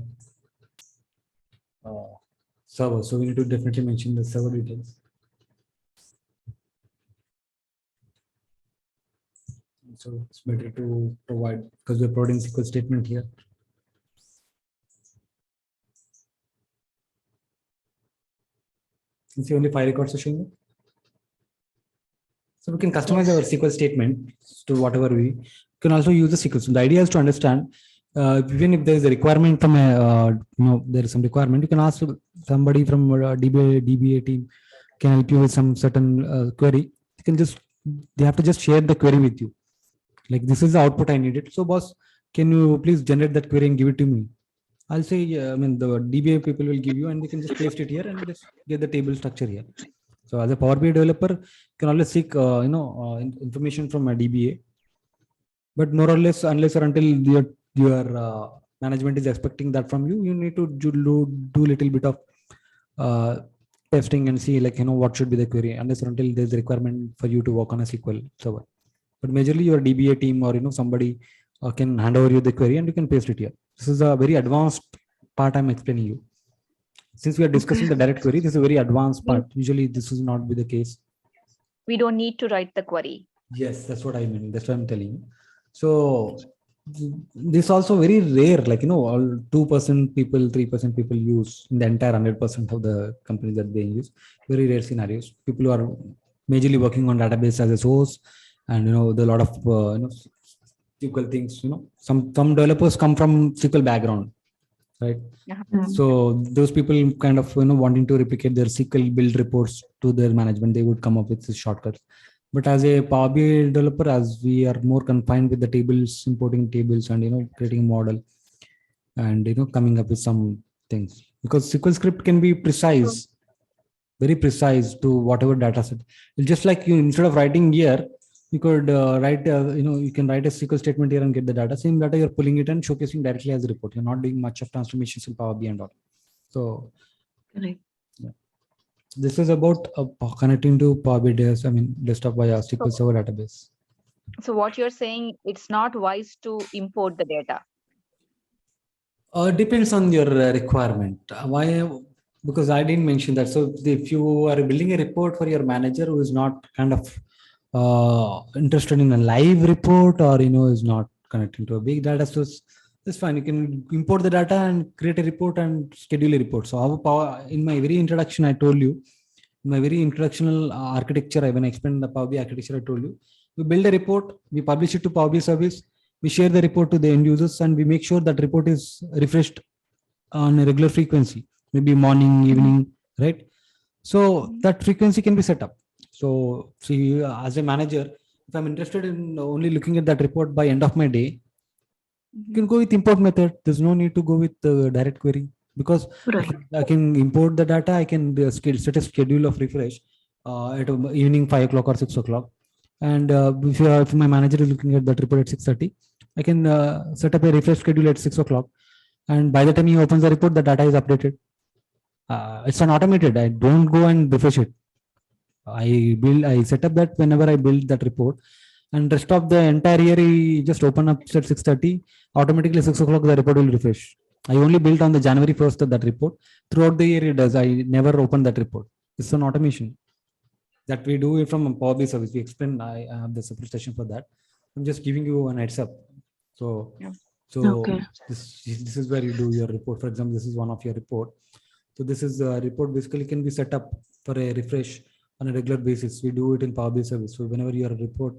server. So we need to definitely mention the server details. So it's better to provide, because we're providing SQL statement here. You see only 5 records are showing. So we can customize our SQL statement to whatever we can also use the SQL. So the idea is to understand, even if there is a requirement from there is some requirement, you can ask somebody from DBA team can help you with some certain query. You can they have to just share the query with you. Like, this is the output I needed. So boss, can you please generate that query and give it to me? I'll say, the DBA people will give you, and they can just paste it here and just get the table structure here. So as a Power BI developer, you can always seek, information from a DBA, but more or less, unless or until your management is expecting that from you, you need to do a little bit of testing and see, what should be the query, unless or until there's a requirement for you to work on a SQL server. But majorly your DBA team or somebody can hand over you the query and you can paste it here. This is a very advanced part I'm explaining you. Since we are discussing the direct query, this is a very advanced part. Usually this is not be the case. We don't need to write the query. Yes, that's what I mean. That's what I'm telling you. So this also very rare, all 2% people, 3% people use in the entire 100% of the companies that they use. Very rare scenarios. People who are majorly working on database as a source, and there are a lot of SQL things. Some developers come from SQL background. right? Yeah. So those people kind of wanting to replicate their SQL build reports to their management, they would come up with these shortcuts. But as a Power BI developer, as we are more confined with the tables, importing tables, and creating a model, and coming up with some things, because SQL script can be precise, very precise to whatever data set. It's just like you, instead of writing here, you could write, you can write a SQL statement here and get the data. Same data, you're pulling it and showcasing directly as a report. You're not doing much of transformations in Power BI and all. So, Correct. yeah. This is about connecting to Power BI desktop via SQL Server Database. So what you're saying, it's not wise to import the data. Depends on your requirement. Why? Because I didn't mention that. So if you are building a report for your manager who is not kind of interested in a live report, or is not connecting to a big data source, that's fine. You can import the data and create a report and schedule a report. So in my very introduction, I told you, in my very introductional architecture, when I explained the Power BI architecture, I told you, we build a report, we publish it to Power BI service, we share the report to the end users, and we make sure that report is refreshed on a regular frequency, maybe morning, evening, right? So that frequency can be set up. So see, as a manager, if I'm interested in only looking at that report by end of my day, you can go with import method. There's no need to go with the direct query, because I can import the data. I can set a schedule of refresh at evening 5 o'clock or 6 o'clock. And if my manager is looking at that report at 6:30, I can set up a refresh schedule at 6 o'clock. And by the time he opens the report, the data is updated. It's an automated. I don't go and refresh it. I set up that whenever I build that report, and rest of the entire year, he just open up at 6:30. Automatically 6 o'clock, the report will refresh. I only built on the January 1st of that report. Throughout the year, it does. I never open that report. It's an automation that we do it from a Power BI service. We explain. I have the separate session for that. I'm just giving you an heads up. So, this is where you do your report. For example, this is one of your report. So this is a report basically can be set up for a refresh on a regular basis. We do it in Power BI service. So whenever your report,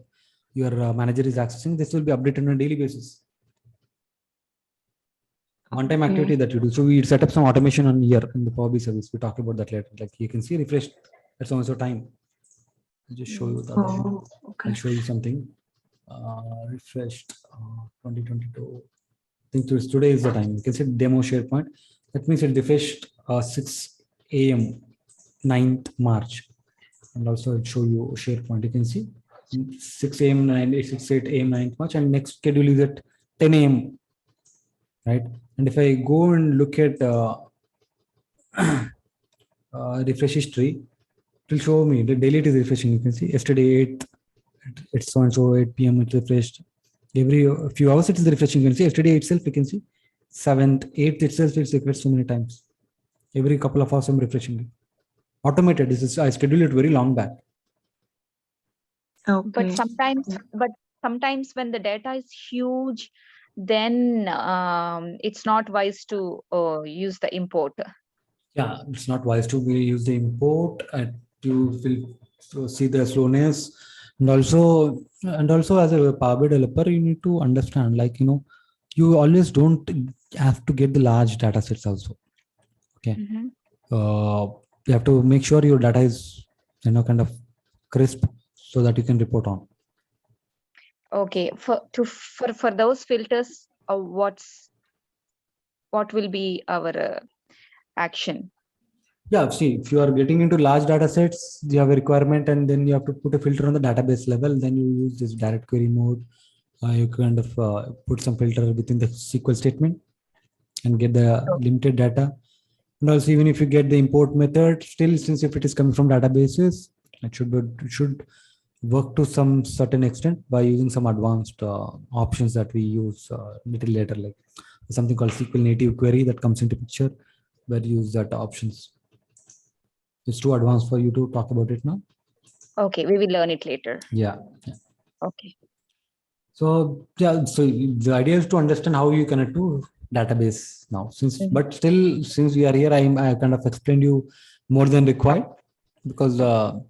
your manager is accessing, this will be updated on a daily basis. One-time activity that you do. So we set up some automation on here in the Power BI service. We talk about that later. Like you can see refreshed at so and so time. I'll just show you that. I'll show you something. Refreshed 2022. I think today is the time. You can see demo SharePoint. That means it refreshed 6 a.m. 9th March. And also I'll show you SharePoint. You can see 6 a.m. 6 8 a.m. 9th March, and next schedule is at 10 a.m. right? And if I go and look at refresh history, it will show me the daily it is refreshing. You can see yesterday 8th, it's so and so 8 p.m. it refreshed. Every few hours it is refreshing. You can see yesterday itself, you can see 7th, 8th itself it's refreshed so many times. Every couple of hours I'm refreshing it. Automated. This is, I schedule it very long back. But sometimes when the data is huge, then it's not wise to use the import. Yeah, it's not wise to use the import. You will see the slowness, and also as a Power BI developer, you need to understand, like you always don't have to get the large data sets also. Okay. You have to make sure your data is kind of crisp so that you can report on. Okay, for those filters, what will be our action? Yeah, see, if you are getting into large data sets, you have a requirement, and then you have to put a filter on the database level. Then you use this direct query mode. You kind of put some filter within the SQL statement and get the limited data. And also, even if you get the import method, still, since if it is coming from databases, it should work to some certain extent by using some advanced options that we use little later, like something called SQL native query that comes into picture, where you use that options. It's too advanced for you to talk about it now. Okay, we will learn it later. Yeah. Okay. So the idea is to understand how you connect to database now. But still, since we are here, I kind of explained you more than required, because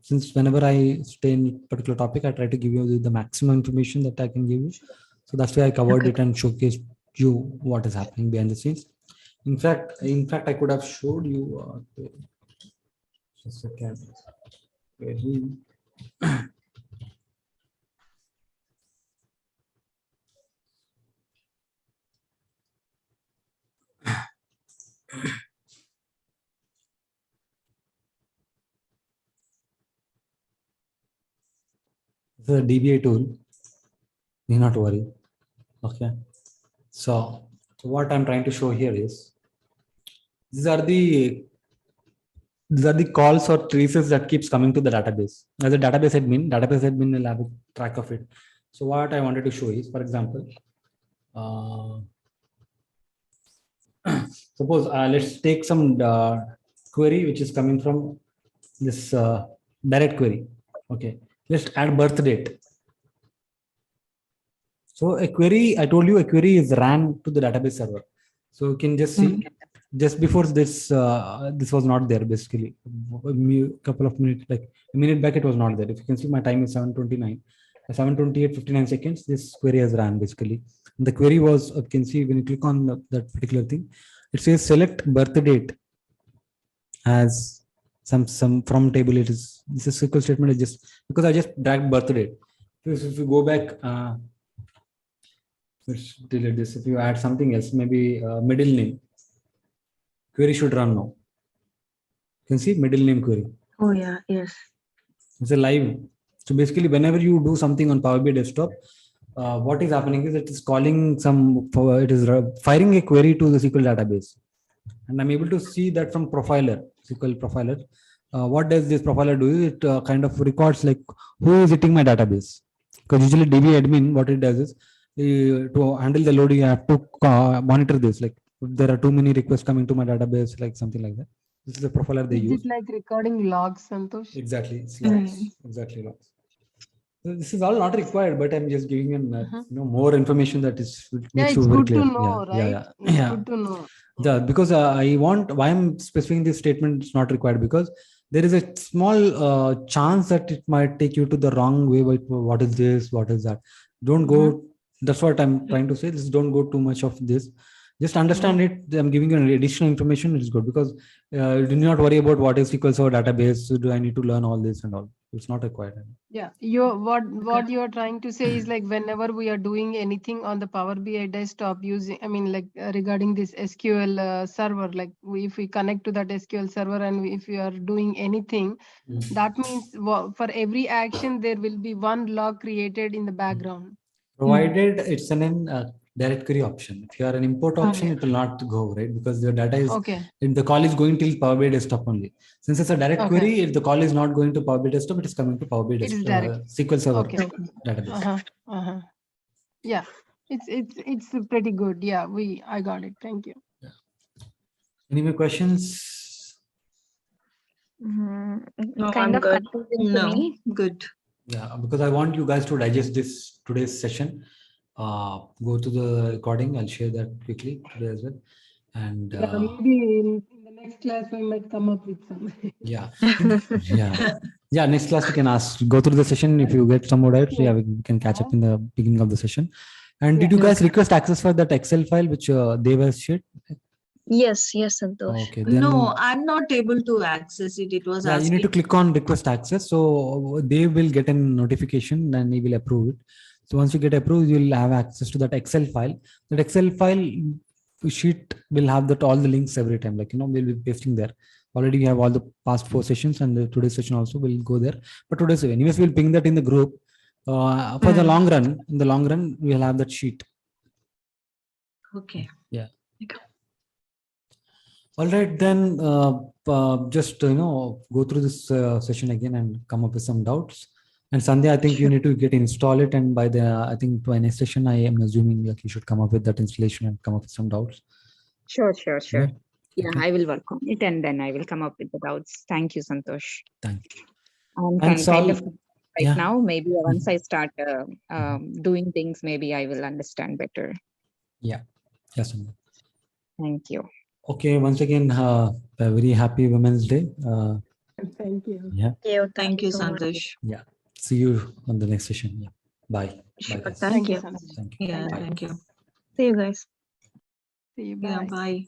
since whenever I stay in a particular topic, I try to give you the maximum information that I can give you. So that's why I covered it and showcased you what is happening behind the scenes. In fact, I could have showed you. Just a second. Query. The DBA tool. Need not worry. Okay. So what I'm trying to show here is these are the calls or traces that keeps coming to the database. As a database admin will have a track of it. So what I wanted to show is, for example, suppose let's take some query which is coming from this direct query. Okay, let's add birth date. So a query, I told you a query is ran to the database server. So you can just see just before this, this was not there basically. A couple of minutes, like a minute back, it was not there. If you can see, my time is 7:29. 7:28:59 seconds. This query has ran basically. And the query was, you can see when you click on that particular thing, it says select birth date as some from table. It is this is SQL statement is just because I just dragged birth date. If you go back. Let's delete this. If you add something else, maybe middle name, query should run now. You can see middle name query. Oh yeah, yes. It's a live. So basically, whenever you do something on Power BI desktop, what is happening is it is calling it is firing a query to the SQL database. And I'm able to see that from profiler, SQL profiler. What does this profiler do? It kind of records like who is hitting my database. Because usually DB admin, what it does is, to handle the load, you have to monitor this. Like if there are too many requests coming to my database, like something like that. This is the profiler they use. Is it like recording logs, Santosh? Exactly, it's logs. Exactly logs. So this is all not required, but I'm just giving more information that is Yeah, makes it's it very good clear. to know, right? It's good to know. Yeah, because why I'm specifying this statement is not required because there is a small chance that it might take you to the wrong way. What is this? What is that? Don't go. That's what I'm trying to say. Just don't go too much of this. Just understand it. I'm giving you additional information. It's good because do not worry about what is SQL Server database. So do I need to learn all this and all? It's not required. Yeah, what you're trying to say is like whenever we are doing anything on the Power BI desktop using, I mean, like regarding this SQL server, like if we connect to that SQL server and if we are doing anything, that means for every action there will be one log created in the background. Provided it's an direct query option. If you are an import option, it will not go, right? Because the data is, the call is going till Power BI desktop only. Since it's a direct query, if the call is not going to Power BI desktop, it is coming to Power BI desktop, SQL Server database. Yeah, it's pretty good. Yeah, I got it. Thank you. Yeah. Any more questions? No, kind I'm of good. confusing to me. Good. Yeah, because I want you guys to digest this today's session. Go to the recording. I'll share that quickly today as well. And maybe in the next class we might come up with some. Yeah. Next class we can go through the session. If you get some more doubts, we can catch up in the beginning of the session. And did you guys request access for that Excel file which they were shared? Yes, Santosh. Okay. Then, no, I'm not able to access it. It was asking. You need to click on request access. So they will get a notification and he will approve it. So once you get approved, you'll have access to that Excel file. That Excel file sheet will have all the links every time. Like, we'll be pasting there. Already we have all the past 4 sessions and the today's session also will go there. But today's, anyways, we'll ping that in the group. For the long run, in the long run, we'll have that sheet. Okay. Yeah. All right, then just go through this session again and come up with some doubts. And Sandhya, I think you need to install it, and by by next session, I am assuming like you should come up with that installation and come up with some doubts. Sure. Yeah, Okay. I will work on it and then I will come up with the doubts. Thank you, Santosh. Thank you. I'm kind of now. Maybe once I start doing things, maybe I will understand better. Yeah. Yes, Sandhya. Thank you. Okay, once again, a very happy Women's Day. Thank you. Yeah. Thank you, so much. Santosh. Yeah. See you on the next session. Yeah. Bye. Sure, Bye, guys. thank you. Thank you. Yeah, Bye. thank you. See you guys. See you. Bye. Yeah, bye.